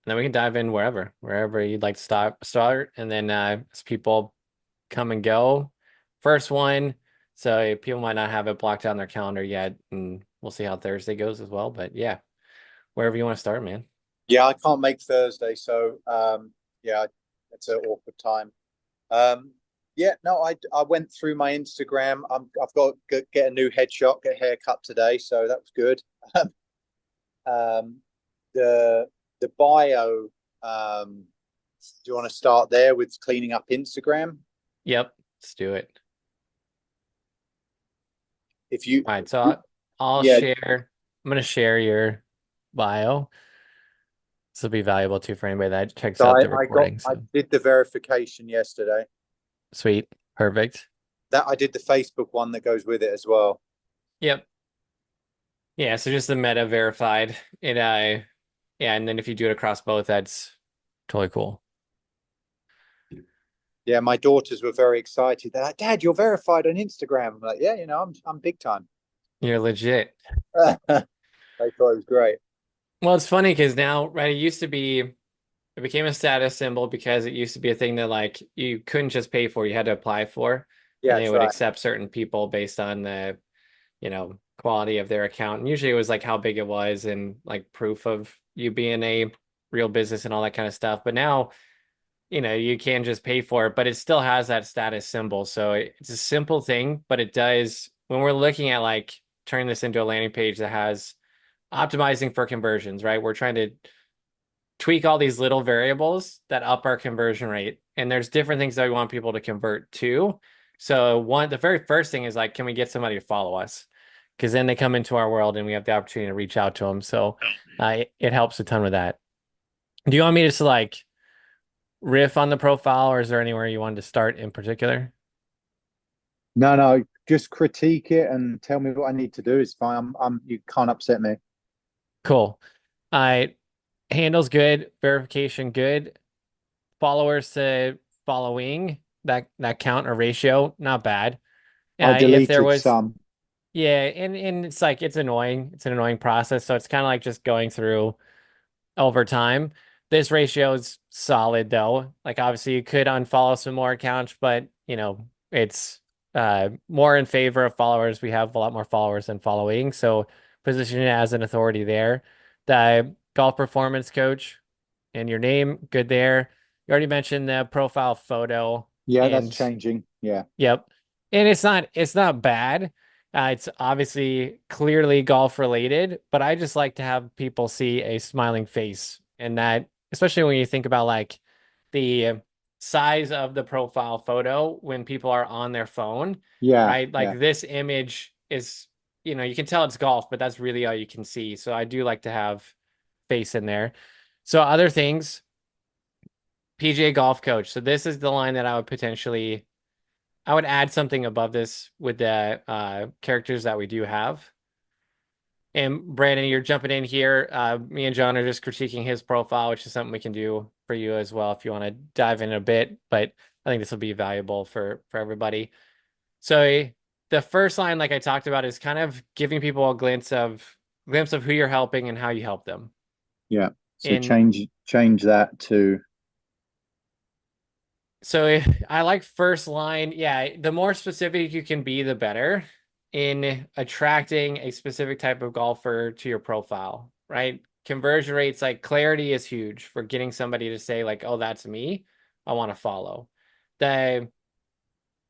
then we can dive in wherever you'd like to start. And then as people come and go, first one. So people might not have it blocked out on their calendar yet, and we'll see how Thursday goes as well. But yeah, wherever you want to start, man. Yeah, I can't make Thursday, so yeah, it's an awkward time. Um, yeah, no, I went through my Instagram. I've got to get a new headshot, get a haircut today, so that was good. Um, the the bio. Do you want to start there with cleaning up Instagram? Yep, let's do it. If you, All right, so I'll yeah, share. I'm gonna share your bio. This will be valuable too for anybody that checks so out the got recording. I So did the verification yesterday. sweet, perfect. That I did the Facebook one that goes with it as well. Yep. Yeah, so just the meta verified. Yeah, and then if you do it across both, that's totally cool. Yeah, my daughters were very excited. They're like, "Dad, you're verified on Instagram." I'm like, "Yeah, I'm big time." You're legit. They thought it was great. Well, it's funny because now, right, it became a status symbol because it used to be a thing that like you couldn't just pay for, you had to apply for, Yeah, and they that's would right. accept certain people based on the, quality of their account. And usually it was like how big it was and like proof of you being a real business and all that kind of stuff. But now, you can just pay for it, but it still has that status symbol. So it's a simple thing, but it does when we're looking at like turning this into a landing page that has optimizing for conversions, right? We're trying to tweak all these little variables that up our conversion rate. And there's different things that we want people to convert to. So the very first thing is like, can we get somebody to follow us? Because then they come into our world and we have the opportunity to reach out to them. So it helps a ton with that. Do you want me to just like riff on the profile, or is there anywhere you wanted to start in particular? No, no, just critique it and tell me what I need to do. It's fine. You can't upset me. Cool. I handles good, verification good, followers to following that count or ratio not bad. I If there deleted was some. Yeah, and it's like it's annoying. It's an annoying process, so it's kind of like just going through over time. This ratio is solid though. Like obviously you could unfollow some more accounts, but it's more in favor of followers. We have a lot more followers than following, so position it as an authority there. The golf performance coach and your name, good there. You already mentioned the profile photo, Yeah, that's and changing. Yeah. yep. And it's not bad. It's obviously clearly golf related, but I just like to have people see a smiling face. And that, especially when you think about like the size of the profile photo when people are on their phone, Yeah. right? Like Yeah. this image is, you can tell it's golf, but that's really all you can see. So I do like to have face in there. So other things, PGA golf coach. So this is the line that I would add something above this with the characters that we do have. And Brandon, you're jumping in here. Me and John are just critiquing his profile, which is something we can do for you as well if you want to dive in a bit. But I think this will be valuable for everybody. So the first line, like I talked about, is kind of giving people a glimpse of who you're helping and how you help them. Yeah. So And change that to so I like first line. Yeah, the more specific you can be, the better in attracting a specific type of golfer to your profile, right? Conversion rates, like clarity is huge for getting somebody to say like, "Oh, that's me. I want to follow." The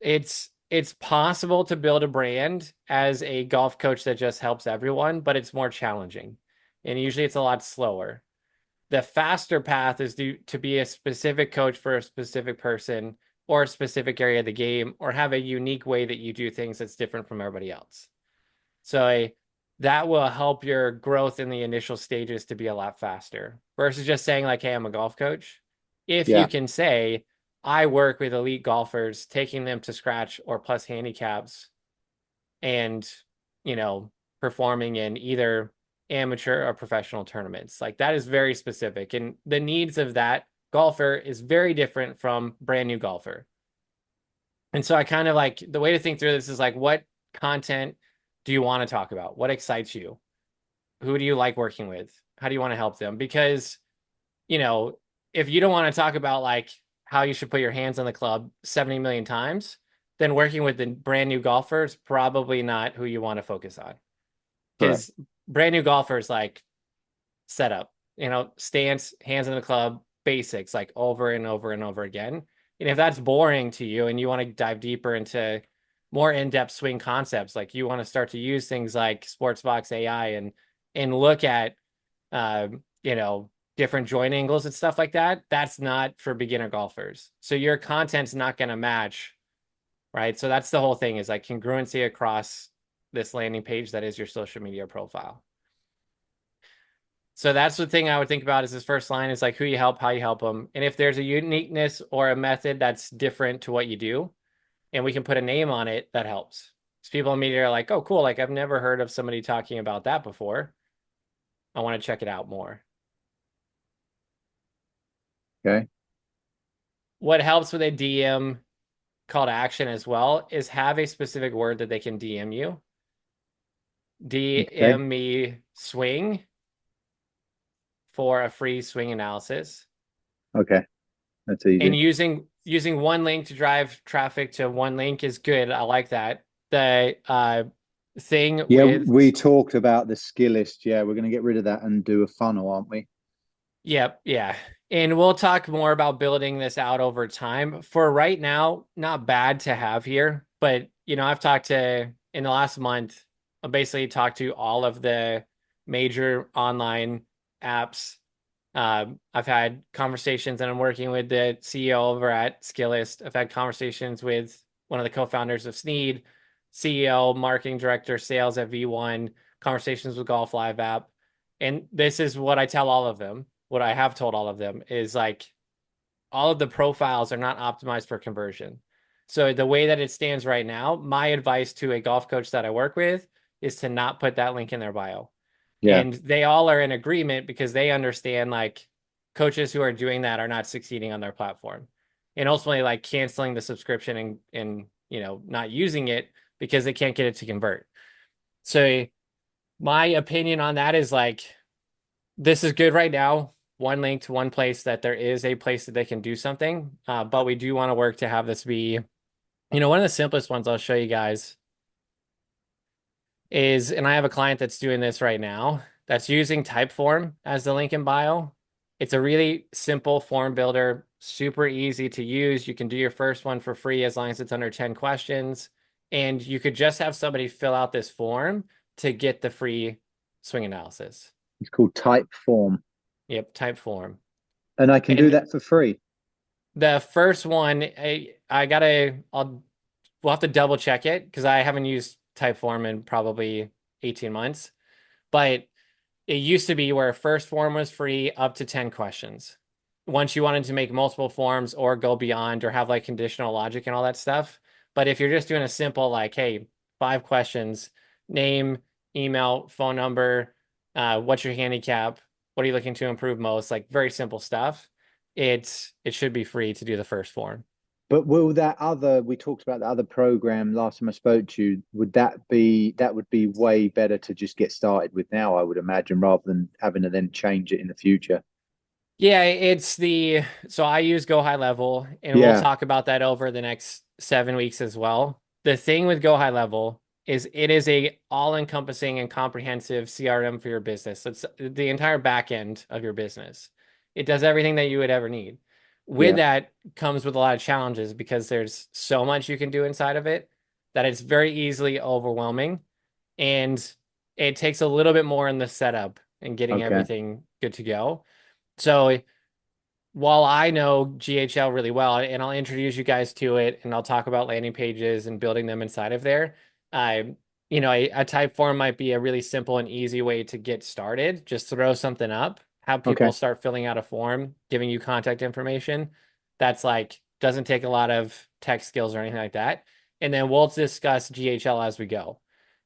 it's possible to build a brand as a golf coach that just helps everyone, but it's more challenging. And usually it's a lot slower. The faster path is to be a specific coach for a specific person or a specific area of the game, or have a unique way that you do things that's different from everybody else. So that will help your growth in the initial stages to be a lot faster versus just saying like, "Hey, I'm a golf coach." If you yeah. can say, "I work with elite golfers, taking them to scratch or plus handicaps and, you know, performing in either amateur or professional tournaments." Like that is very specific. And the needs of that golfer is very different from brand new golfer. And so I kind of like the way to think through this is like, what content do you want to talk about? What excites you? Who do you like working with? How do you want to help them? Because, you know, if you don't want to talk about like how you should put your hands on the club 70 million times, then working with the brand new golfers probably not who you want to focus on. Correct. Because brand new golfers like setup, stance, hands in the club, basics, like over and over and over again. And if that's boring to you and you want to dive deeper into more in-depth swing concepts, like you want to start to use things like Sportsbox AI and look at uh, different joint angles and stuff like that, that's not for beginner golfers. So your content's not going to match, right? So that's the whole thing, is like congruency across this landing page that is your social media profile. So that's the thing I would think about, is this first line is like who you help, how you help them. And if there's a uniqueness or a method that's different to what you do, and we can put a name on it, that helps. Because people immediately are like, oh, cool. Like I've never heard of somebody talking about that before. I want to check it out more. Okay. What helps with a DM call to action as well is have a specific word that they can DM you. Okay. DM me swing for a free swing analysis. Okay. That's And easy. using one link to drive traffic to one link is good. I like that. The thing Yeah, with we talked about the skill list. Yeah, we're going to get rid of that and do a funnel, aren't we? Yep, yeah. And we'll talk more about building this out over time. For right now, not bad to have here, but I've talked to in the last month, I basically talked to all of the major online apps. I've had conversations, and I'm working with the CEO over at Skillist. I've had conversations with one of the co-founders of Sneed, CEO, marketing director, sales at V1, conversations with Golf Live app. And this is what I tell all of them. What I have told all of them is like all of the profiles are not optimized for conversion. So the way that it stands right now, my advice to a golf coach that I work with is to not put that link in their bio. Yeah. And they all are in agreement because they understand like coaches who are doing that are not succeeding on their platform. And ultimately like canceling the subscription and not using it because they can't get it to convert. So my opinion on that is like this is good right now. One link to one place that there is a place that they can do something. But we do want to work to have this be, one of the simplest ones I'll show you guys is, and I have a client that's doing this right now, that's using Typeform as the link in bio. It's a really simple form builder, super easy to use. You can do your first one for free as long as it's under 10 questions. And you could just have somebody fill out this form to get the free swing analysis. It's called Typeform. Yep, Typeform. And I can do And that for free. the first one, we'll have to double check it because I haven't used Typeform in probably 18 months. But it used to be where first form was free up to 10 questions. Once you wanted to make multiple forms or go beyond or have like conditional logic and all that stuff. But if you're just doing a simple like, hey, 5 questions, name, email, phone number, what's your handicap, what are you looking to improve most, like very simple stuff, it should be free to do the first form. But will we talked about the other program last time I spoke to you, that would be way better to just get started with now, I would imagine, rather than having to then change it in the future. Yeah, so I use Go High Level, and we'll Yeah. talk about that over the next 7 weeks as well. The thing with Go High Level is it is a all-encompassing and comprehensive CRM for your business. It's the entire back end of your business. It does everything that you would ever need. With Yeah. that comes with a lot of challenges because there's so much you can do inside of it that it's very easily overwhelming, and it takes a little bit more in the setup and getting Okay. everything good to go. So while I know GHL really well, and I'll introduce you guys to it, and I'll talk about landing pages and building them inside of there, I, a type form might be a really simple and easy way to get started. Just throw something up, have people Okay. start filling out a form, giving you contact information. That's like doesn't take a lot of tech skills or anything like that. And then we'll discuss GHL as we go.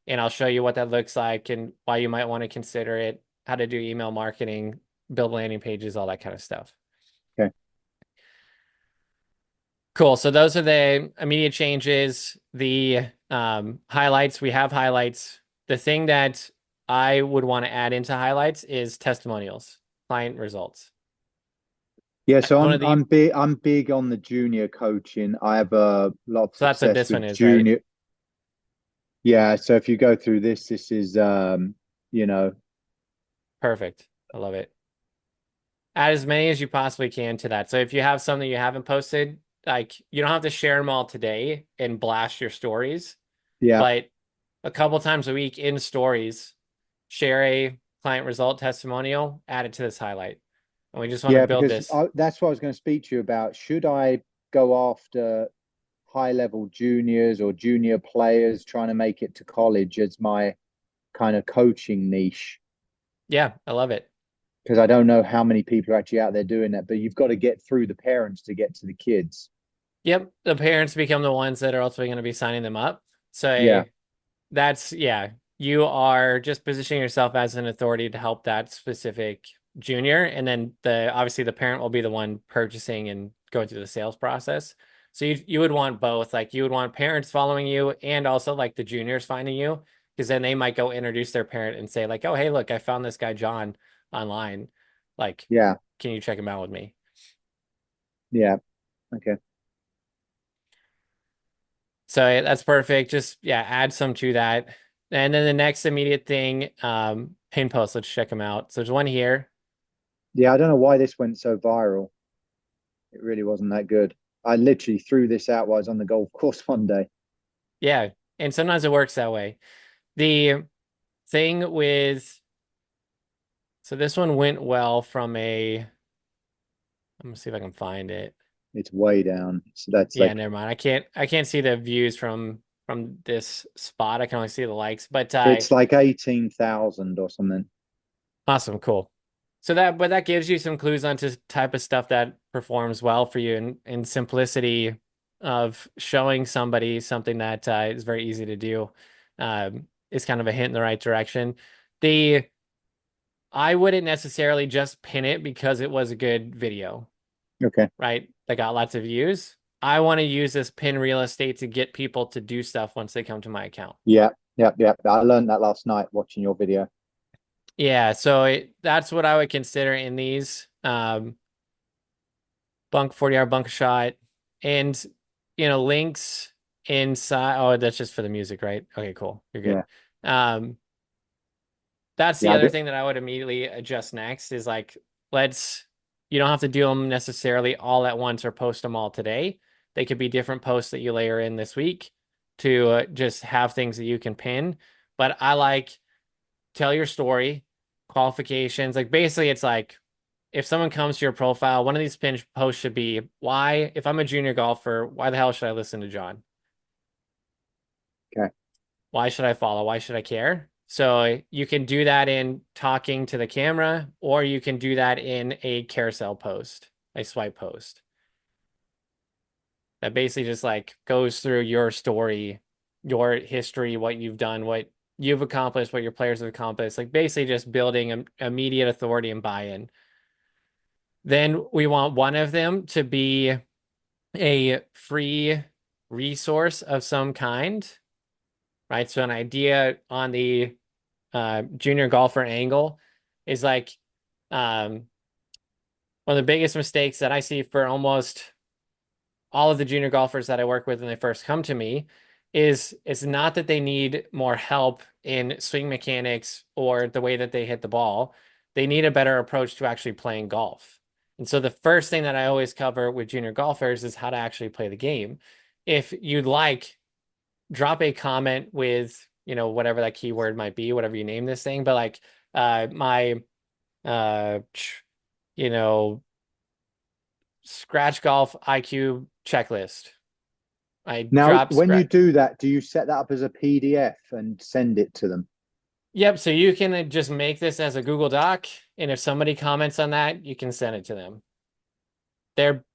And I'll show you what that looks like and why you might want to consider it, how to do email marketing, build landing pages, all that kind of stuff. Okay. Cool. So those are the immediate changes. The highlights, we have highlights. The thing that I would want to add into highlights is testimonials, client results. Yeah, That's so one of the, I'm big on the junior coaching. I have a lot of so that's what success this one with is, right? junior. Yeah, so if you go through this is you know, Perfect. I love it. Add as many as you possibly can to that. So if you have something you haven't posted, like you don't have to share them all today and blast your stories, yeah. but a couple times a week in stories, share a client result testimonial, add it to this highlight. And we just want to Yeah, build because this. that's what I was going to speak to you about. Should I go after high level juniors or junior players trying to make it to college as my kind of coaching niche? Yeah, I love it. Because I don't know how many people are actually out there doing that, but you've got to get through the parents to get to the kids. Yep, the parents become the ones that are ultimately going to be signing them up. So Yeah, that's, yeah, you are just positioning yourself as an authority to help that specific junior. And then obviously the parent will be the one purchasing and going through the sales process. So you would want both. Like you would want parents following you and also like the juniors finding you, because then they might go introduce their parent and say, like, oh, hey, look, I found this guy John online. Like, yeah, can you check him out with me? yeah. Okay. So that's perfect. Just yeah, add some to that. And then the next immediate thing, pin posts. Let's check them out. So there's one here. Yeah, I don't know why this went so viral. It really wasn't that good. I literally threw this out while I was on the golf course one day. Yeah, and sometimes it works that way. The thing with so this one went well from a. I'm gonna see if I can find it. It's way down. So that's Yeah, like never mind. I can't see the views from this spot. I can only see the likes. But it's like 18,000 or something. awesome, cool. So that gives you some clues onto type of stuff that performs well for you and simplicity of showing somebody something that is very easy to do is kind of a hint in the right direction. The I wouldn't necessarily just pin it because it was a good video, Okay. right? That got lots of views. I want to use this pin real estate to get people to do stuff once they come to my account. Yeah, yeah, yeah. I learned that last night watching your video. Yeah, so that's what I would consider in these. Bunk 40-yard bunk shot and links inside. Oh, that's just for the music, right? Okay, cool. You're good. Yeah, Um, that's the yeah. other thing that I would immediately adjust next is like, you don't have to do them necessarily all at once or post them all today. They could be different posts that you layer in this week to just have things that you can pin. But I like tell your story, qualifications. Like basically, it's like if someone comes to your profile, one of these pinned posts should be why, if I'm a junior golfer, why the hell should I listen to John? Okay. Why should I follow? Why should I care? So you can do that in talking to the camera, or you can do that in a carousel post, a swipe post that basically just like goes through your story, your history, what you've done, what you've accomplished, what your players have accomplished, like basically just building immediate authority and buy-in. Then we want one of them to be a free resource of some kind, right? So an idea on the junior golfer angle is like um, one of the biggest mistakes that I see for almost all of the junior golfers that I work with when they first come to me is it's not that they need more help in swing mechanics or the way that they hit the ball. They need a better approach to actually playing golf. And so the first thing that I always cover with junior golfers is how to actually play the game. If you'd like, drop a comment with, whatever that keyword might be, whatever you name this thing, but like my uh you know, scratch golf IQ checklist. I Now, dropped when you scratch. do that, do you set that up as a PDF and send it to them? Yep, so you can just make this as a Google Doc, and if somebody comments on that, you can send it to them.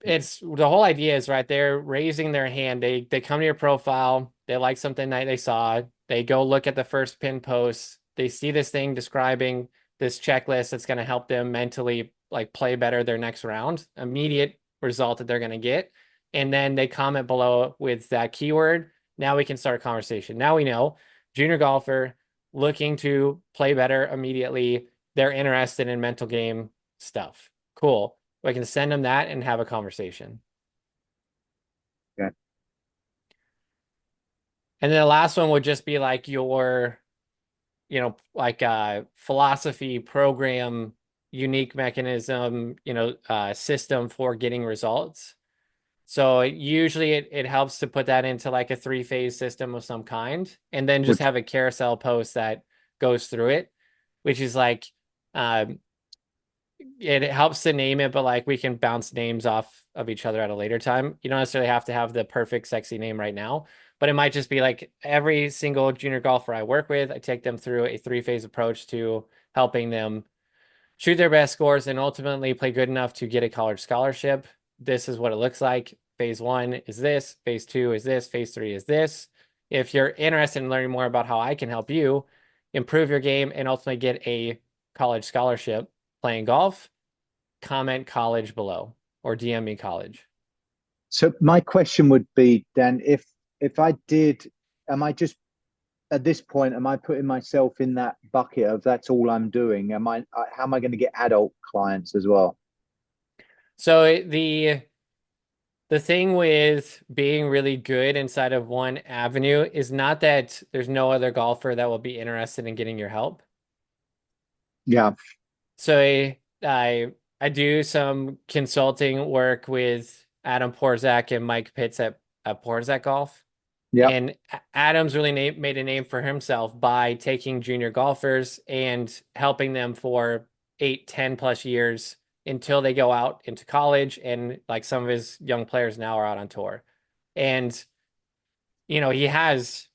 It's the whole idea is right. They're raising their hand. They come to your profile. They like something that they saw. They go look at the first pin post. They see this thing describing this checklist that's going to help them mentally like play better their next round. Immediate result that they're going to get, and then they comment below with that keyword. Now we can start a conversation. Now we know junior golfer looking to play better immediately. They're interested in mental game stuff. Cool. I can send them that and have a conversation. Okay. And then the last one would just be like your, like philosophy, program, unique mechanism, system for getting results. So usually it helps to put that into like a three-phase system of some kind, and then just Which have a carousel post that goes through it, which is like um, it helps to name it, but like we can bounce names off of each other at a later time. You don't necessarily have to have the perfect sexy name right now, but it might just be like every single junior golfer I work with, I take them through a three-phase approach to helping them shoot their best scores and ultimately play good enough to get a college scholarship. This is what it looks like. Phase one is this, phase two is this, phase three is this. If you're interested in learning more about how I can help you improve your game and ultimately get a college scholarship playing golf, comment college below or DM me college. So my question would be, Dan, if I did, am I just at this point, am I putting myself in that bucket of that's all I'm doing? How am I going to get adult clients as well? So the thing with being really good inside of one avenue is not that there's no other golfer that will be interested in getting your help. Yeah, So I do some consulting work with Adam Porzak and Mike Pitts at Porzak Golf. yeah, And Adams really made a name for himself by taking junior golfers and helping them for 8, 10 plus years until they go out into college. And like some of his young players now are out on tour. And, he has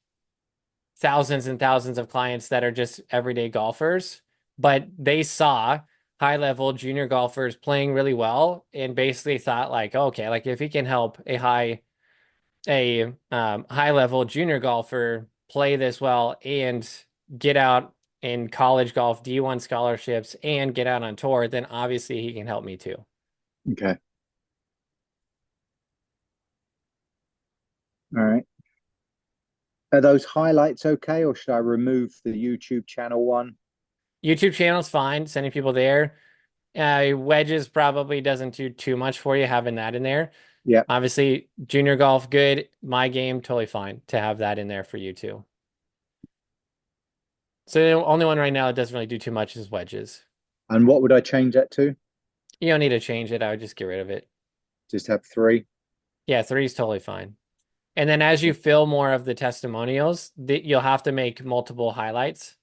thousands and thousands of clients that are just everyday golfers, but they saw high level junior golfers playing really well and basically thought like, okay, like if he can help a high level junior golfer play this well and get out in college golf D1 scholarships and get out on tour, then obviously he can help me too. okay, all right. Are those highlights okay, or should I remove the YouTube channel one? YouTube channel's fine, sending people there. Wedges probably doesn't do too much for you having that in there. Yeah, Obviously, junior golf, good. My game, totally fine to have that in there for you too. So the only one right now that doesn't really do too much is wedges. and what would I change that to? You don't need to change it. I would just get rid of it. Just have three. Yeah, three is totally fine. And then as you fill more of the testimonials, you'll have to make multiple highlights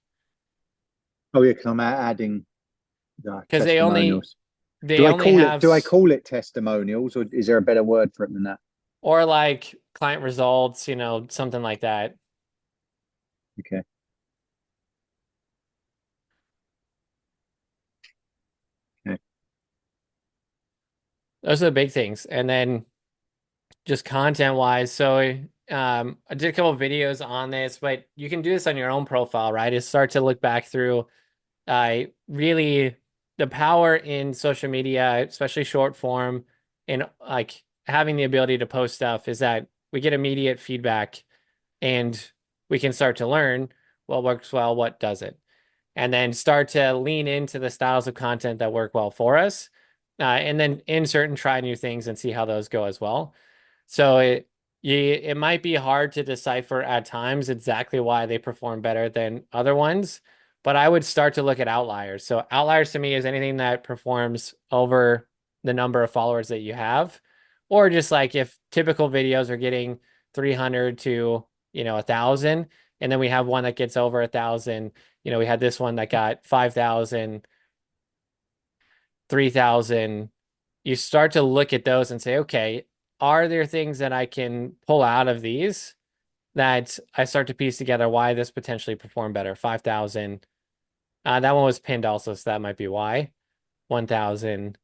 Oh yeah, because I'm adding the because testimonials. they only have Do I call it testimonials, or is there a better word for it than that? or like client results, something like that. Okay. Okay. Those are the big things. And then just content wise. So I did a couple of videos on this, but you can do this on your own profile, right? Is start to look back through really the power in social media, especially short form, and like having the ability to post stuff is that we get immediate feedback and we can start to learn what works well, what doesn't, and then start to lean into the styles of content that work well for us, and then insert and try new things and see how those go as well. So it might be hard to decipher at times exactly why they perform better than other ones, but I would start to look at outliers. So outliers to me is anything that performs over the number of followers that you have, or just like if typical videos are getting 300 to 1,000, and then we have one that gets over 1,000. We had this one that got 5,000, 3,000. You start to look at those and say, okay, are there things that I can pull out of these that I start to piece together why this potentially performed better? 5,000. That one was pinned also, so that might be why. 1,000,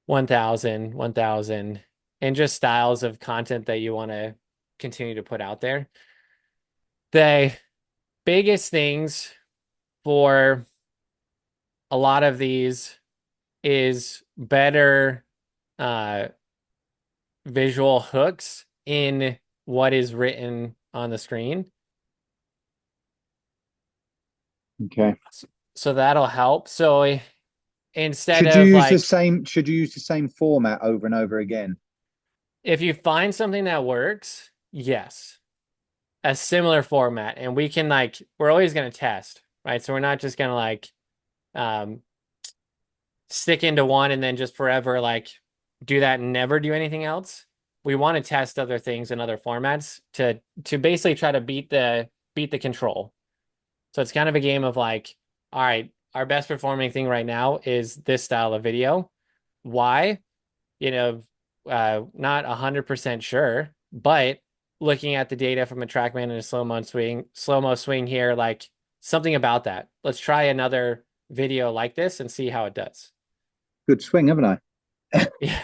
1,000, 1,000, and just styles of content that you want to continue to put out there. The biggest things for a lot of these is better uh, visual hooks in what is written on the screen. Okay. So that'll help. So instead of like, Should you use the same format over and over again? if you find something that works, yes, a similar format, and we can like, we're always going to test, right? So we're not just going to like um stick into one and then just forever like do that and never do anything else. We want to test other things in other formats to basically try to beat the control. So it's kind of a game of like, all right, our best performing thing right now is this style of video. Why? You know, not 100% sure, but looking at the data from a TrackMan and a slow mo swing here, like something about that. Let's try another video like this and see how it does. Good swing, haven't I? Yeah.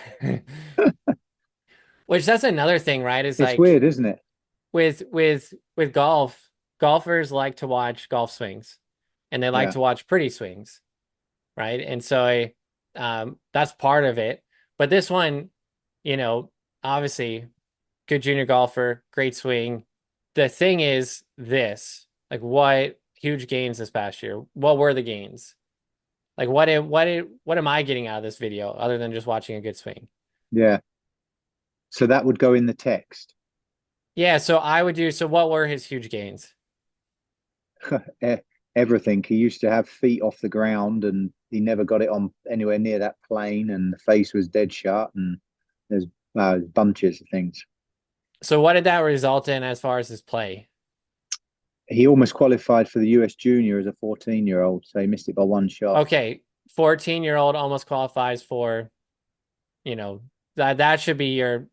Which that's another thing, right? Is It's like weird, isn't it? with golf, golfers like to watch golf swings and they like Yeah, to watch pretty swings, right? And so that's part of it. But this one, you know, obviously good junior golfer, great swing. The thing is this, like what huge gains this past year? What were the gains? Like what am I getting out of this video other than just watching a good swing? yeah. So that would go in the text. Yeah, so I would do, so what were his huge gains? E- Everything. He used to have feet off the ground, and he never got it on anywhere near that plane, and the face was dead shut, and there's bunches of things. So what did that result in as far as his play? He almost qualified for the US Junior as a 14-year-old, so he missed it by one shot. Okay, 14-year-old almost qualifies for, you know, that should be your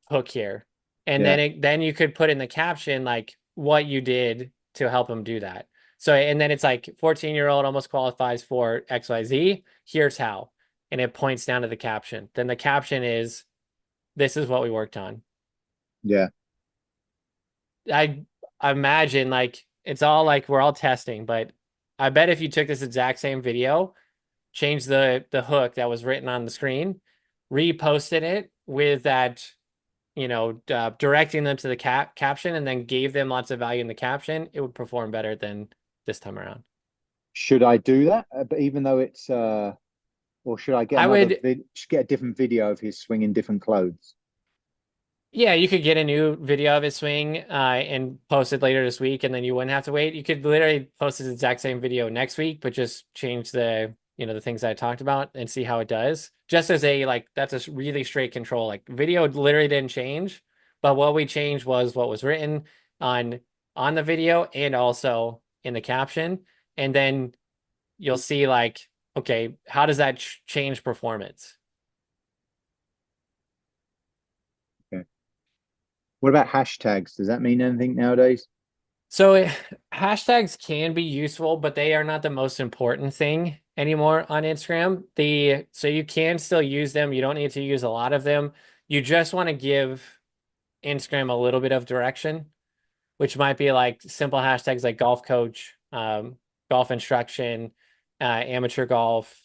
hook here. And Yeah, then you could put in the caption like what you did to help him do that. So and then it's like 14-year-old almost qualifies for XYZ. Here's how. And it points down to the caption. Then the caption is this is what we worked on. yeah. I imagine like it's all like we're all testing, but I bet if you took this exact same video, changed the hook that was written on the screen, reposted it with that, directing them to the caption, and then gave them lots of value in the caption, it would perform better than this time around. Should I do that? But even though it's or should I get I would, get a different video of his swinging different clothes? yeah, you could get a new video of his swing and post it later this week, and then you wouldn't have to wait. You could literally post this exact same video next week, but just change the things that I talked about and see how it does. Just as a like, that's a really straight control. Like video literally didn't change, but what we changed was what was written on on the video and also in the caption, and then you'll see like, okay, how does that change performance? Okay. What about hashtags? Does that mean anything nowadays? So hashtags can be useful, but they are not the most important thing anymore on Instagram. So you can still use them. You don't need to use a lot of them. You just want to give Instagram a little bit of direction, which might be like simple hashtags like golf coach, golf instruction, amateur golf,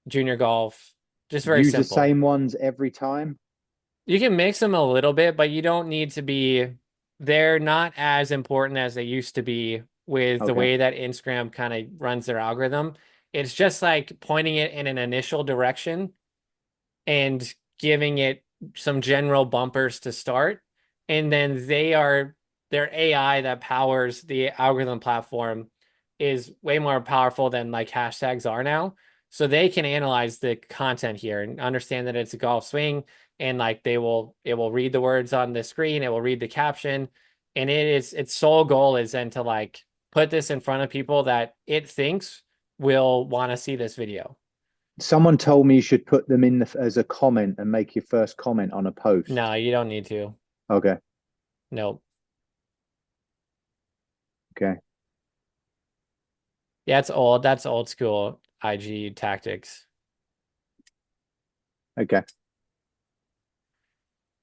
junior golf, just very Use the simple. same ones every time? You can mix them a little bit, but you don't need to be, they're not as important as they used to be with the Okay. way that Instagram kind of runs their algorithm. It's just like pointing it in an initial direction and giving it some general bumpers to start. And then their AI that powers the algorithm platform is way more powerful than like hashtags are now. So they can analyze the content here and understand that it's a golf swing, and like it will read the words on the screen, it will read the caption, and its sole goal is then to like put this in front of people that it thinks will want to see this video. Someone told me you should put them in as a comment and make your first comment on a post. No, you don't need to. Okay. Nope. Okay. Yeah, it's old. That's old school IG tactics. Okay.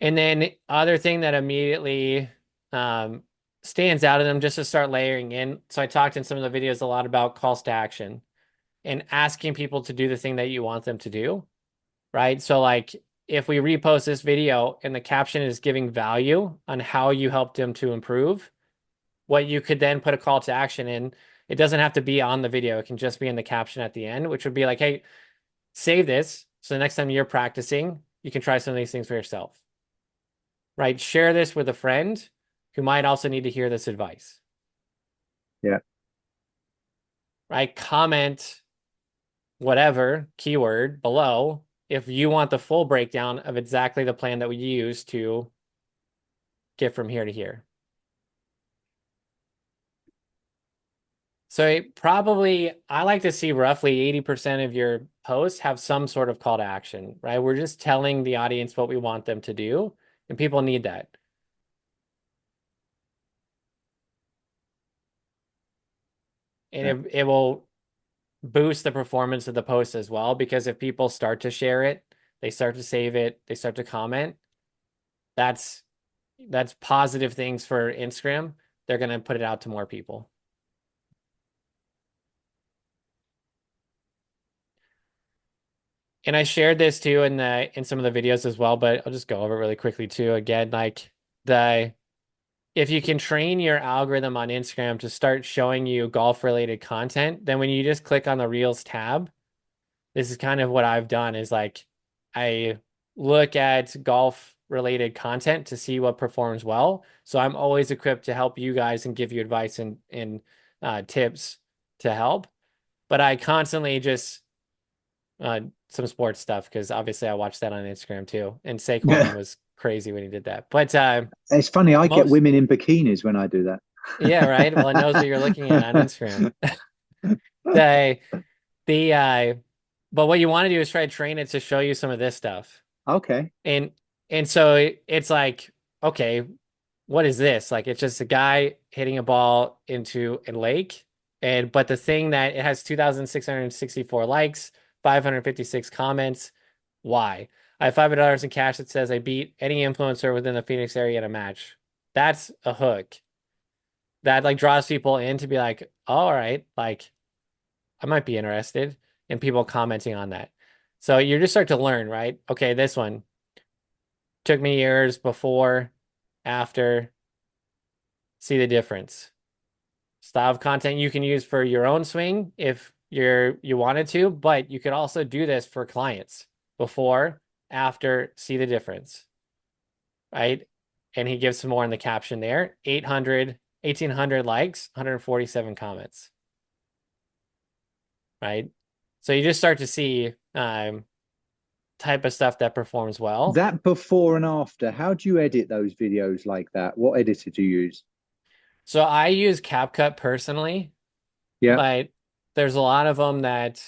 And then other thing that immediately um, stands out of them just to start layering in. So I talked in some of the videos a lot about calls to action and asking people to do the thing that you want them to do, right? So like if we repost this video and the caption is giving value on how you helped them to improve, what you could then put a call to action in, it doesn't have to be on the video. It can just be in the caption at the end, which would be like, hey, save this. So the next time you're practicing, you can try some of these things for yourself, right? Share this with a friend who might also need to hear this advice, Yeah. right? Comment whatever keyword below if you want the full breakdown of exactly the plan that we use to get from here to here. So I like to see roughly 80% of your posts have some sort of call to action, right? We're just telling the audience what we want them to do, and people need that. Yeah. And it will boost the performance of the post as well, because if people start to share it, they start to save it, they start to comment, that's positive things for Instagram. They're going to put it out to more people. And I shared this too in some of the videos as well, but I'll just go over it really quickly too. Again, like the if you can train your algorithm on Instagram to start showing you golf related content, then when you just click on the Reels tab, this is kind of what I've done is like I look at golf related content to see what performs well. So I'm always equipped to help you guys and give you advice and tips to help. But I constantly just some sports stuff because obviously I watched that on Instagram too. And Saquon Yeah. was crazy when he did that. But It's funny, I get most women in bikinis when I do that. yeah, right. Well, it knows what you're looking at on Instagram. The the but what you want to do is try to train it to show you some of this stuff. Okay. And so it's like, okay, what is this? Like it's just a guy hitting a ball into a lake. And but the thing that it has 2,664 likes, 556 comments. Why? I have $500 in cash that says I beat any influencer within the Phoenix area in a match. That's a hook that like draws people in to be like, oh, all right, like I might be interested in people commenting on that. So you just start to learn, right? Okay, this one took me years before, after, see the difference. Style of content you can use for your own swing if you wanted to, but you could also do this for clients before, after, see the difference, right? And he gives some more in the caption there. 1,800 likes, 147 comments, right? So you just start to see type of stuff that performs well. That before and after, how do you edit those videos like that? What editor do you use? So I use CapCut personally, Yeah. but there's a lot of them that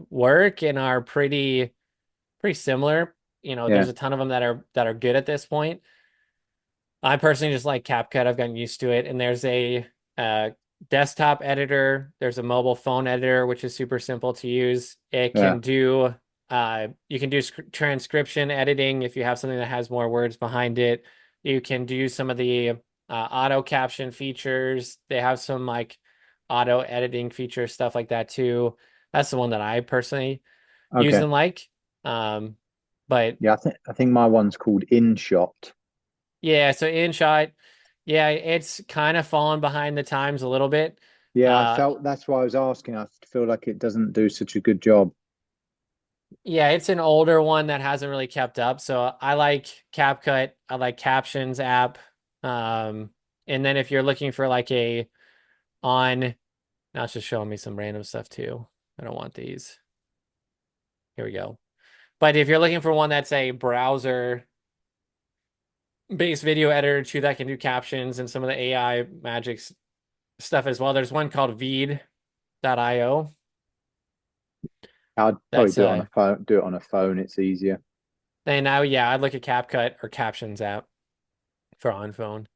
work and are pretty similar. You know, Yeah. there's a ton of them that are good at this point. I personally just like CapCut. I've gotten used to it. And there's a uh, desktop editor. There's a mobile phone editor, which is super simple to use. It Yeah. can do you can do transcription editing if you have something that has more words behind it. You can do some of the auto caption features. They have some like auto editing feature stuff like that too. That's the one that I personally use Okay. and like. Um, but Yeah, I think my one's called InShot. yeah, so InShot, yeah, it's kind of fallen behind the times a little bit. Yeah, I Uh, felt that's why I was asking. I feel like it doesn't do such a good job. yeah, it's an older one that hasn't really kept up. So I like CapCut, I like Captions app. Um, and then if you're looking for like a on, now it's just showing me some random stuff too. I don't want these. Here we go. But if you're looking for one that's a browser based video editor too that can do captions and some of the AI magic stuff as well, there's one called Veed.io. I'd probably That's do it on a phone. Do it on a phone. It's easier. and now yeah, I'd look at CapCut or Captions app for on phone.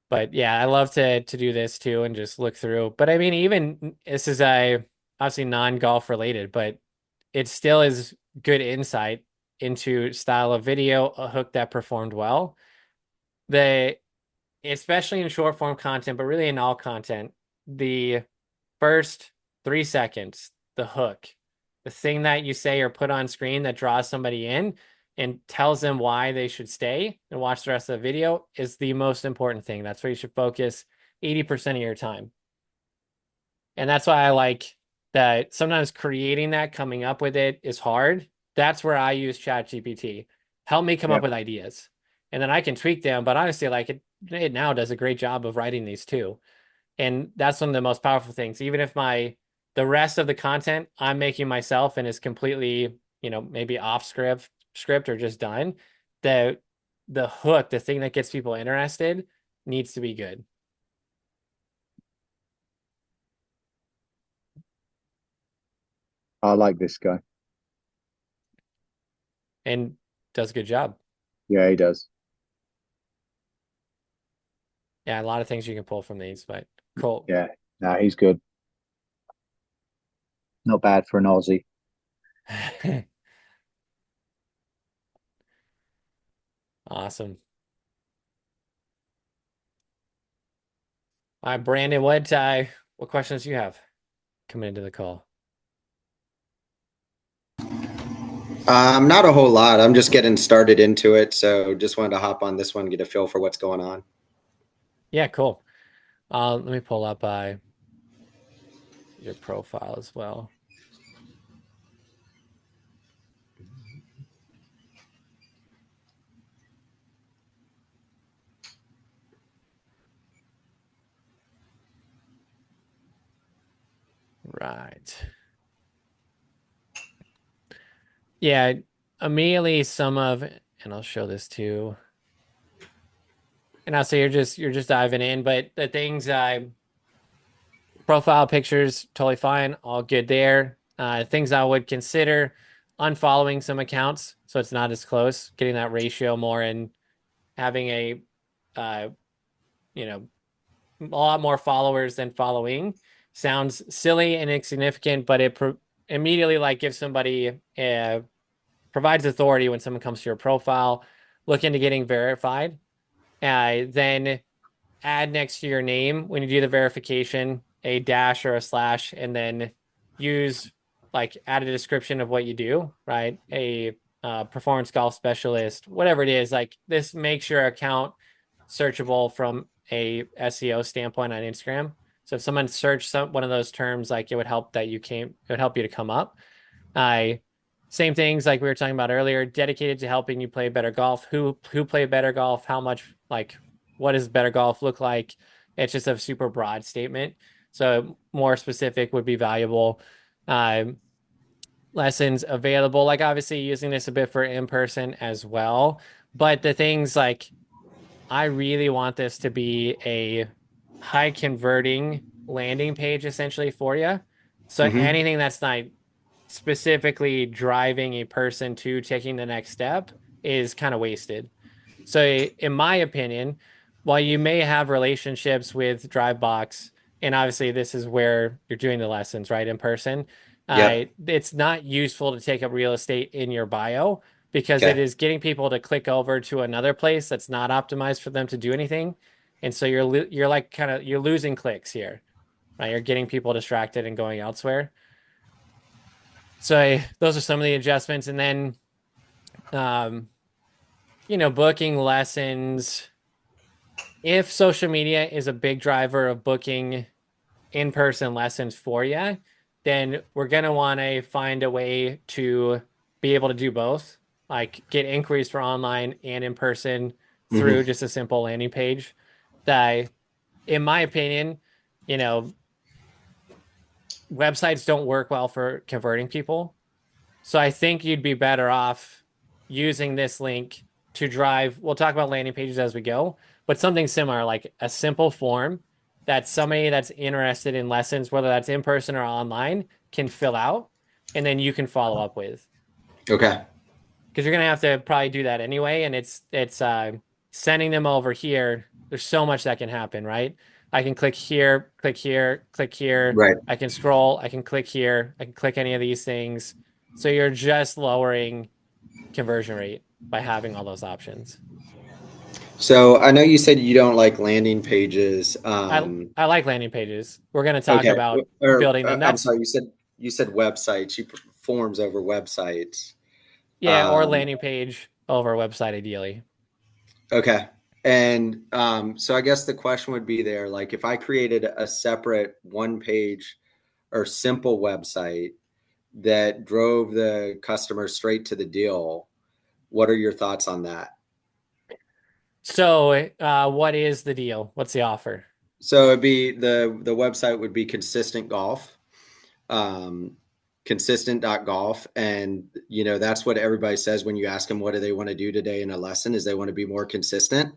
But yeah, I love to do this too and just look through. But I mean, even this is a obviously non-golf related, but it still is good insight into style of video, a hook that performed well. The especially in short form content, but really in all content, the first 3 seconds, the hook, the thing that you say or put on screen that draws somebody in and tells them why they should stay and watch the rest of the video is the most important thing. That's where you should focus 80% of your time. And that's why I like that sometimes creating that, coming up with it is hard. That's where I use ChatGPT. Help me come Yeah. up with ideas. And then I can tweak them, but honestly, like it now does a great job of writing these too. And that's one of the most powerful things. Even if the rest of the content I'm making myself and is completely, maybe off script or just done, the the hook, the thing that gets people interested needs to be good I like this guy. and does a good job. Yeah, he does. Yeah, a lot of things you can pull from these, but cool. Yeah. No, he's good. Not bad for an Aussie. Awesome. All right, Brandon, what questions do you have coming into the call? Not a whole lot. I'm just getting started into it, so just wanted to hop on this one, get a feel for what's going on. Yeah, cool. Let me pull up your profile as well. Right. Yeah, immediately and I'll show this too. And I'll say you're just diving in, but the things profile pictures, totally fine, all good there. Things I would consider unfollowing some accounts so it's not as close, getting that ratio more and having uh, a lot more followers than following. Sounds silly and insignificant, but immediately like gives somebody provides authority when someone comes to your profile. Look into getting verified. Then add next to your name when you do the verification a dash or a slash, and then use add a description of what you do, right? A performance golf specialist, whatever it is. Like this makes your account searchable from a SEO standpoint on Instagram. So if someone searched one of those terms, like it would help you to come up. I Same things like we were talking about earlier, dedicated to helping you play better golf. Who play better golf? How much what does better golf look like? It's just a super broad statement. So more specific would be valuable. Um, Lessons available, like obviously using this a bit for in person as well. But the things like I really want this to be a high converting landing page essentially for you. So Hmm. anything that's not specifically driving a person to taking the next step is kind of wasted. So, in my opinion, while you may have relationships with Drivebox, and obviously this is where you're doing the lessons, right, in person, Yep. it's not useful to take up real estate in your bio because it Okay. is getting people to click over to another place that's not optimized for them to do anything. And so you're like you're losing clicks here, right? You're getting people distracted and going elsewhere. So those are some of the adjustments. And then, um, booking lessons. If social media is a big driver of booking in-person lessons for you, then we're going to want to find a way to be able to do both, like get inquiries for online and in person through Hmm. just a simple landing page. That, in my opinion, you know, websites don't work well for converting people. So I think you'd be better off using this link to drive. We'll talk about landing pages as we go, but something similar, like a simple form that somebody that's interested in lessons, whether that's in person or online, can fill out, and then you can follow up with. Okay. Because you're gonna have to probably do that anyway, and it's sending them over here. There's so much that can happen, right? I can click here, click here, click here. Right. I can scroll. I can click here. I can click any of these things. So you're just lowering conversion rate by having all those options. So I know you said you don't like landing pages. I like landing pages. We're going to talk Okay. about Or building them. I'm That's sorry, you said websites. You put forms over websites. Yeah, or Um, landing page over a website ideally. okay. And so I guess the question would be there, like if I created a separate one page or simple website that drove the customer straight to the deal. What are your thoughts on that? So, what is the deal? What's the offer? So it'd be the website would be consistent golf, um, consistent.golf. And that's what everybody says when you ask them what do they want to do today in a lesson is they want to be more consistent.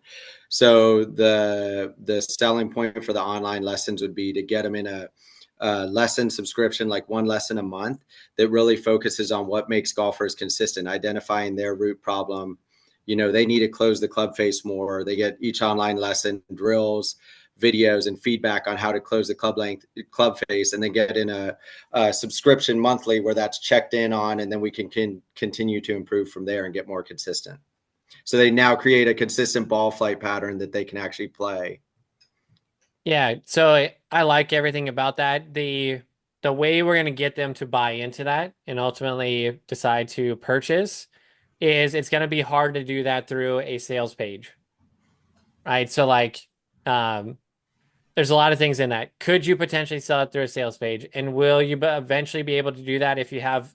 So the selling point for the online lessons would be to get them in a lesson subscription, like one lesson a month, that really focuses on what makes golfers consistent, identifying their root problem. They need to close the club face more. They get each online lesson drills, videos, and feedback on how to close the club face, and then get in a subscription monthly where that's checked in on, and then we can continue to improve from there and get more consistent. So they now create a consistent ball flight pattern that they can actually play. Yeah, so I like everything about that. The way we're going to get them to buy into that and ultimately decide to purchase is it's going to be hard to do that through a sales page. Right? So like there's a lot of things in that. Could you potentially sell it through a sales page? And will you eventually be able to do that if you have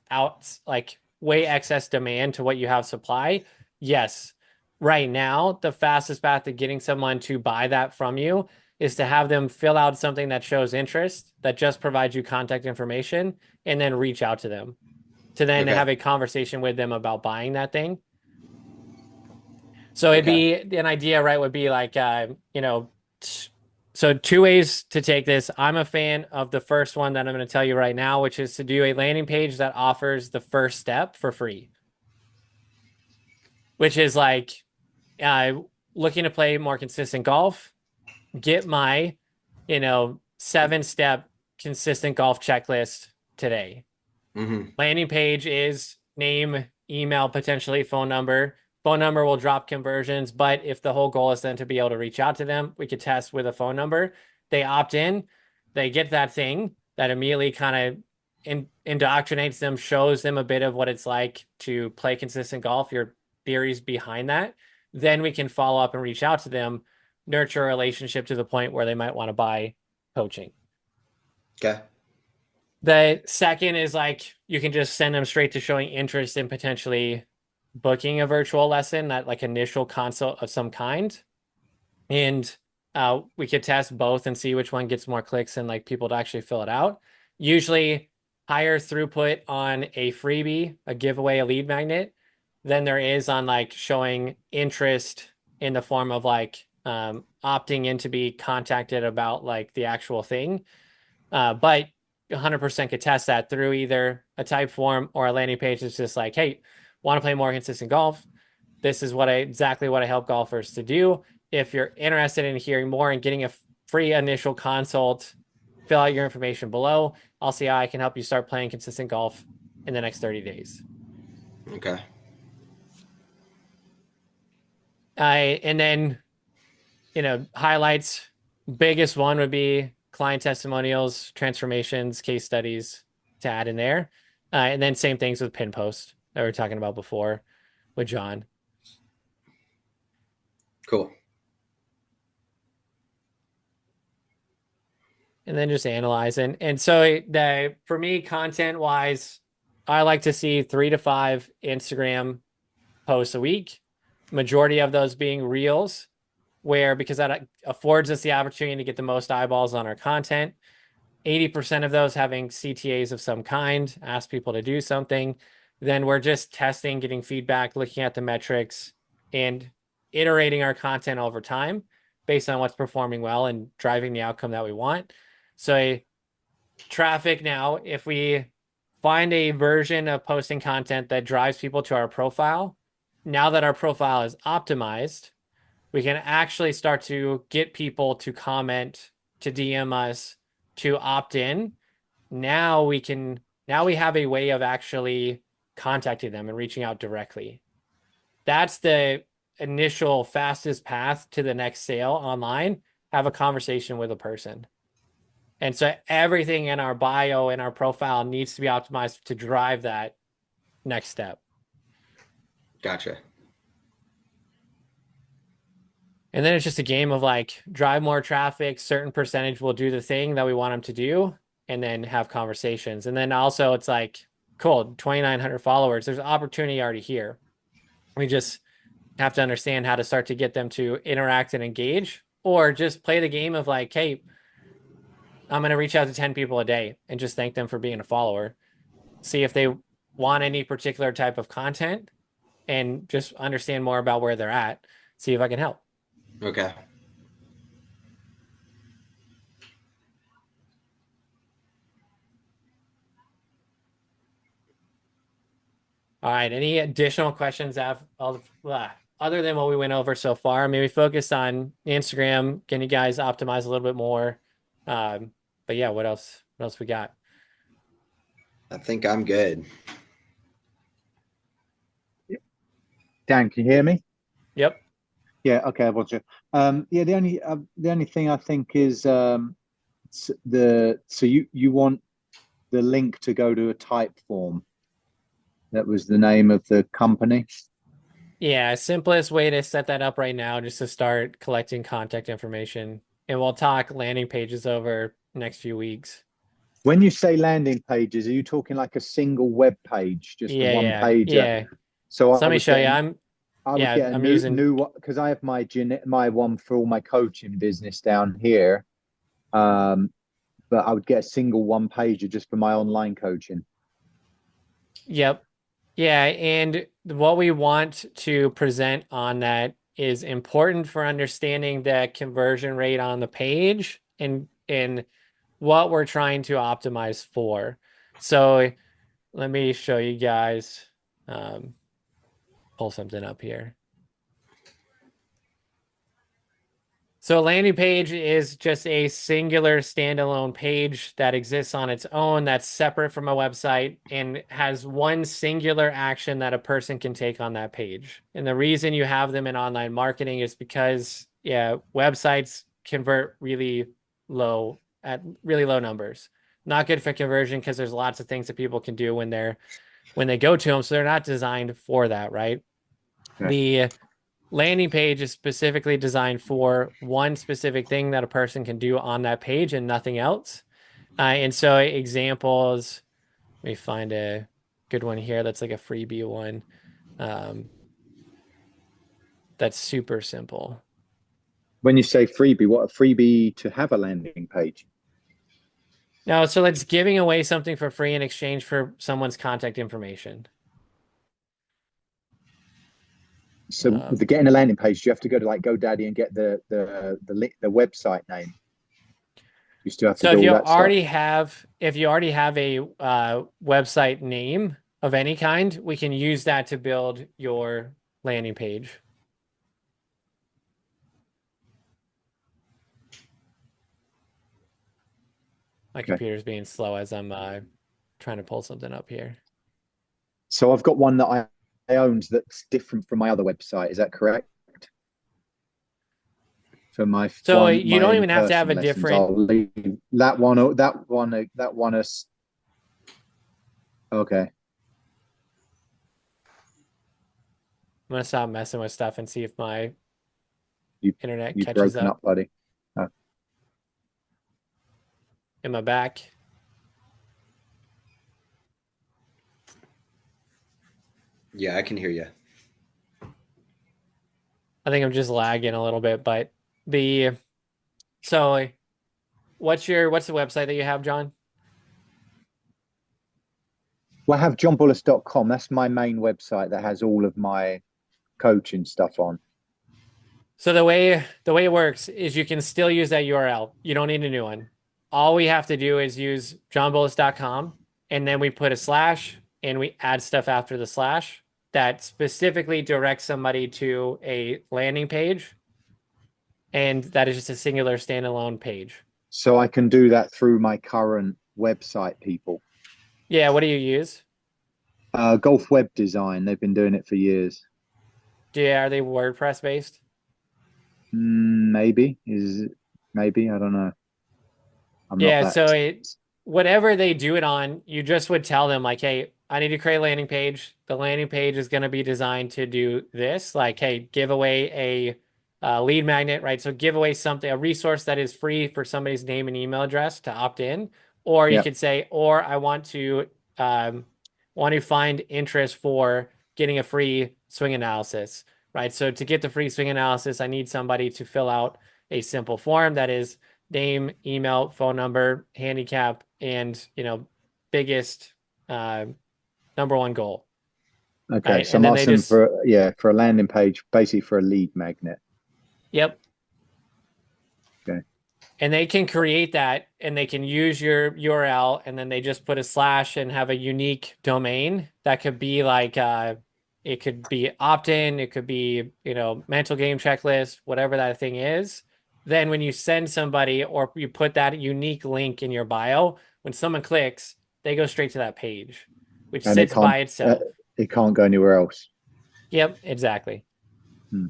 like way excess demand to what you have supply? Yes. Right now, the fastest path to getting someone to buy that from you is to have them fill out something that shows interest, that just provides you contact information, and then reach out to them to then Okay. have a conversation with them about buying that thing. So it'd Okay. be an idea, right? Would be like, so two ways to take this. I'm a fan of the first one that I'm going to tell you right now, which is to do a landing page that offers the first step for free, which is like, uh, looking to play more consistent golf, get my, 7-step consistent golf checklist today. Mm-hmm. Landing page is name, email, potentially phone number. Phone number will drop conversions, but if the whole goal is then to be able to reach out to them, we could test with a phone number. They opt in, they get that thing that immediately kind of indoctrinates them, shows them a bit of what it's like to play consistent golf, your theories behind that. Then we can follow up and reach out to them, nurture a relationship to the point where they might want to buy coaching. Okay. The second is like you can just send them straight to showing interest in potentially booking a virtual lesson, that like initial consult of some kind. And we could test both and see which one gets more clicks and like people to actually fill it out. Usually higher throughput on a freebie, a giveaway, a lead magnet, than there is on like showing interest in the form of like opting in to be contacted about like the actual thing. But 100% could test that through either a type form or a landing page that's just like, hey, want to play more consistent golf? This is exactly what I help golfers to do. If you're interested in hearing more and getting a free initial consult, fill out your information below. I'll see how I can help you start playing consistent golf in the next 30 days. Okay. And then, highlights, biggest one would be client testimonials, transformations, case studies to add in there. And then same things with pin post that we were talking about before with John. Cool. And then just analyze. And so for me, content wise, I like to see 3 to 5 Instagram posts a week. Majority of those being reels, because that affords us the opportunity to get the most eyeballs on our content. 80% of those having CTAs of some kind, ask people to do something. Then we're just testing, getting feedback, looking at the metrics, and iterating our content over time based on what's performing well and driving the outcome that we want. So traffic now, if we find a version of posting content that drives people to our profile, now that our profile is optimized, we can actually start to get people to comment, to DM us, to opt in. Now we have a way of actually contacting them and reaching out directly. That's the initial fastest path to the next sale online. Have a conversation with a person. And so everything in our bio and our profile needs to be optimized to drive that next step. Gotcha. And then it's just a game of like drive more traffic, certain percentage will do the thing that we want them to do. and then have conversations. And then also it's like, cool, 2,900 followers. There's opportunity already here. We just have to understand how to start to get them to interact and engage, or just play the game of like, hey, I'm going to reach out to 10 people a day and just thank them for being a follower. See if they want any particular type of content and just understand more about where they're at. See if I can help. Okay. All right. Any additional questions other than what we went over so far? Maybe focus on Instagram. Can you guys optimize a little bit more? But yeah, what else? What else we got? I think I'm good. Dan, can you hear me? Yep. Yeah. Okay, Roger. Yeah. The only thing I think is so you want the link to go to a type form. That was the name of the company. Yeah, simplest way to set that up right now, just to start collecting contact information. And we'll talk landing pages over next few weeks. When you say landing pages, are you talking like a single web page, just a one pager? Yeah. So So let me show you. I would get a I'm new using new because I have my one for all my coaching business down here. But I would get a single one pager just for my online coaching. Yep. Yeah, and what we want to present on that is important for understanding the conversion rate on the page and what we're trying to optimize for. So let me show you guys, pull something up here. So a landing page is just a singular standalone page that exists on its own, that's separate from a website and has one singular action that a person can take on that page. And the reason you have them in online marketing is because, yeah, websites convert at really low numbers. Not good for conversion because there's lots of things that people can do when they go to them. So they're not designed for that, right? Okay. The landing page is specifically designed for one specific thing that a person can do on that page and nothing else. And so examples, let me find a good one here. That's like a freebie one. That's super simple. When you say freebie, what a freebie to have a landing page? No, so it's giving away something for free in exchange for someone's contact information. So with the getting a landing page, do you have to go to like GoDaddy and get the website name? You still have to So do if all you that already stuff. have a website name of any kind, we can use that to build your landing page. My computer's being slow as I'm trying to pull something up here. So I've got one that I owned that's different from my other website. Is that correct? For So my you don't even have to have in-person a lessons, different. I'll leave that one as okay. I'm gonna stop messing with stuff and see if my internet You've catches broken up. up, buddy. Oh. Am I back? Yeah, I can hear you. I think I'm just lagging a little bit, but so what's the website that you have, John? Well, I have johnbullis.com. That's my main website that has all of my coaching stuff on. So the way it works is you can still use that URL. You don't need a new one. All we have to do is use johnbullis.com, and then we put a slash and we add stuff after the slash that specifically directs somebody to a landing page. And that is just a singular standalone page. So I can do that through my current website, people. Yeah, what do you use? Golf Web Design. They've been doing it for years. Are they WordPress based? Maybe maybe, I don't know. I'm not that. So whatever they do it on, you just would tell them like, hey, I need to create a landing page. The landing page is going to be designed to do this. Like, hey, give away a lead magnet, right? So give away a resource that is free for somebody's name and email address to opt in, Or you Yep. could say, or I um, want to find interest for getting a free swing analysis, right? So to get the free swing analysis, I need somebody to fill out a simple form that is name, email, phone number, handicap, and biggest uh, number one goal, Okay. right? So And I'm then they asking just, for, yeah, for a landing page, basically for a lead magnet. yep. Okay. And they can create that and they can use your URL and then they just put a slash and have a unique domain that could be like it could be opt-in, it could be, mental game checklist, whatever that thing is. Then when you send somebody or you put that unique link in your bio, when someone clicks, they go straight to that page, which And sits by itself. it can't go anywhere else. Yep, exactly. Hmm.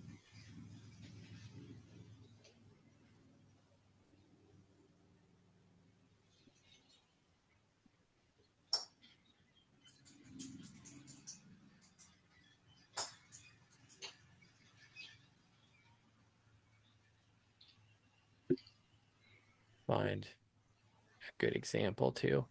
Find a good example too.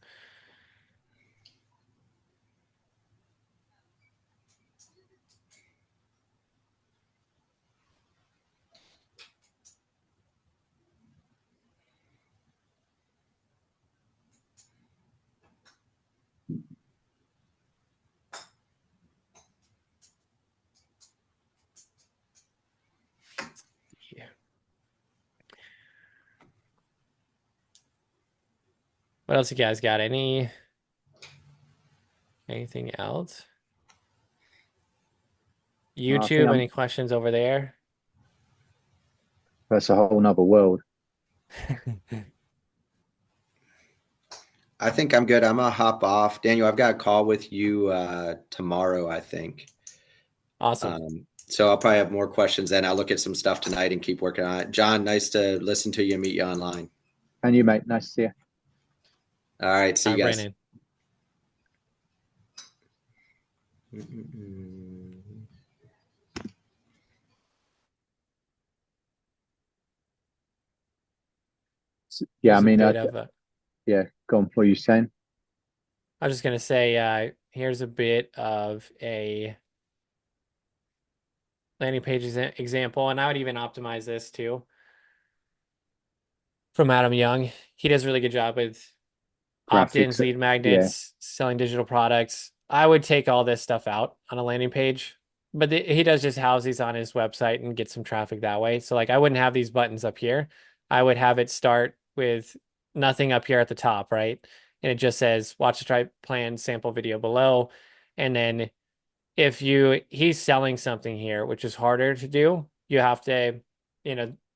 Yeah. What else you guys got? Anything else? I think YouTube, any questions over there? that's a whole nother world. I think I'm good. I'm gonna hop off. Daniel, I've got a call with you tomorrow, I think. Awesome. So I'll probably have more questions then. I'll look at some stuff tonight and keep working on it. John, nice to listen to you and meet you online. And you, mate. Nice to see you. All right, see All you right, guys. Brandon. Yeah, I Here's a mean, bit of a, yeah, go on. What are you saying? I was just gonna say, here's a bit of a landing page example, and I would even optimize this too from Adam Young. He does a really good job with Graphics. opt-ins, lead Yeah. magnets, selling digital products. I would take all this stuff out on a landing page, but he does just house these on his website and get some traffic that way. So like I wouldn't have these buttons up here. I would have it start with nothing up here at the top, right? And it just says watch the tribe plan sample video below. And then if he's selling something here, which is harder to do, you have to,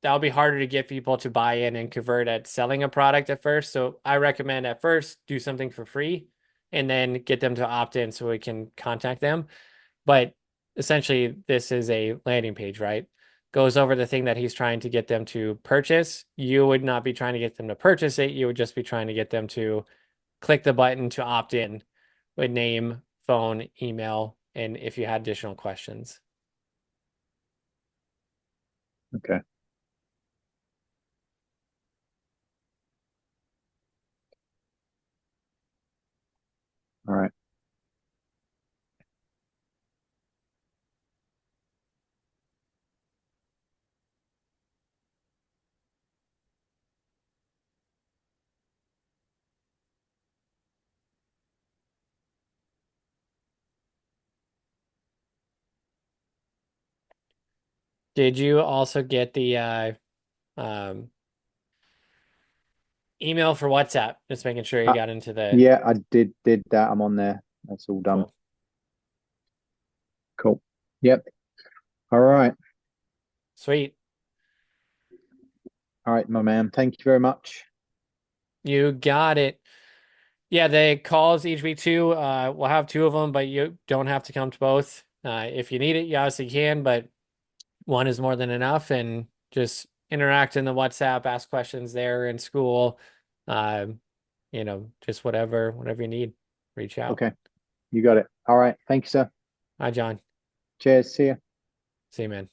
that'll be harder to get people to buy in and convert at selling a product at first. So I recommend at first do something for free and then get them to opt in so we can contact them. But essentially, this is a landing page, right? Goes over the thing that he's trying to get them to purchase. You would not be trying to get them to purchase it. You would just be trying to get them to click the button to opt in with name, phone, email, and if you had additional questions. Okay. All right. Did you also get the um, email for WhatsApp? Just making sure you Uh, got into the yeah, I did that. I'm on there. That's all done. cool. Cool. Yep. All right. Sweet. All right, my man. Thank you very much. You got it. Yeah, the calls each week too. We'll have two of them, but you don't have to come to both. If you need it, you obviously can, but one is more than enough. And just interact in the WhatsApp, ask questions there in school. Um, just whatever you need, reach out. Okay. You got it. All right. Thank you, sir. Hi, John. Cheers. See you. See you, man.